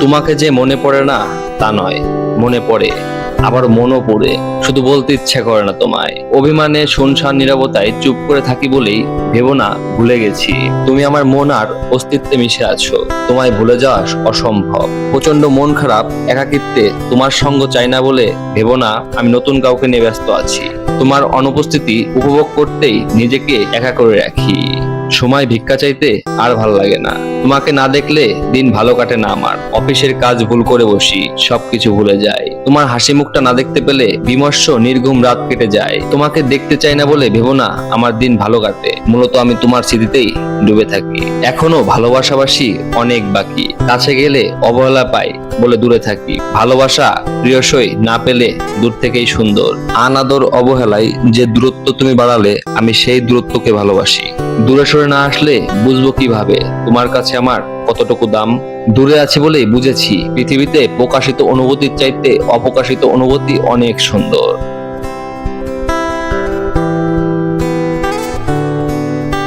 তোমাকে যে মনে পড়ে না তা নয়, মনে পড়ে, আবার মনও পড়ে, শুধু বলতে ইচ্ছা করে না তোমায়। অভিমানে শুনশান নীরবতায় চুপ করে থাকি বলেই ভেবো না ভুলে গেছি। তুমি আমার মন আর অস্তিত্বে মিশে আছো, তোমায় ভুলে যাওয়া অসম্ভব। প্রচন্ড মন খারাপ, একাকিত্বে তোমার সঙ্গ চাই না বলে ভেবো না আমি নতুন কাউকে নিয়ে ব্যস্ত আছি। তোমার অনুপস্থিতি উপভোগ করতেই নিজেকে একা করে রাখি। সময় ভিক্ষা চাইতে আর ভালো লাগে না। তোমাকে না দেখলে দিন ভালো কাটে না আমার। অফিসের কাজ ভুল করে বসি, সবকিছু ভুলে যাই। তোমার হাসি মুখটা না দেখতে পেলে বিমর্ষ নির্ঘুম রাত কেটে যায়। তোমাকে দেখতে চাই না বলে ভেবো না আমার দিন ভালো কাটে। মূলত আমি তোমার স্মৃতিতেই ডুবে থাকি। এখনো ভালোবাসাবাসি অনেক বাকি, কাছে গেলে অবহেলা পাই বলে দূরে থাকি। ভালোবাসা প্রিয়সই না পেলে দূর থেকেই সুন্দর। আনাদর অবহেলায় যে দূরত্ব তুমি বাড়ালে, আমি সেই দূরত্বকে ভালোবাসি। দূরে সরে না আসলে বুঝবো কিভাবে তোমার কাছে আমার কতটুকু দাম। দূরে আছি বলেই বুঝেছি পৃথিবীতে প্রকাশিত অনুভূতির চাইতে অপ্রকাশিত অনুভূতি অনেক সুন্দর।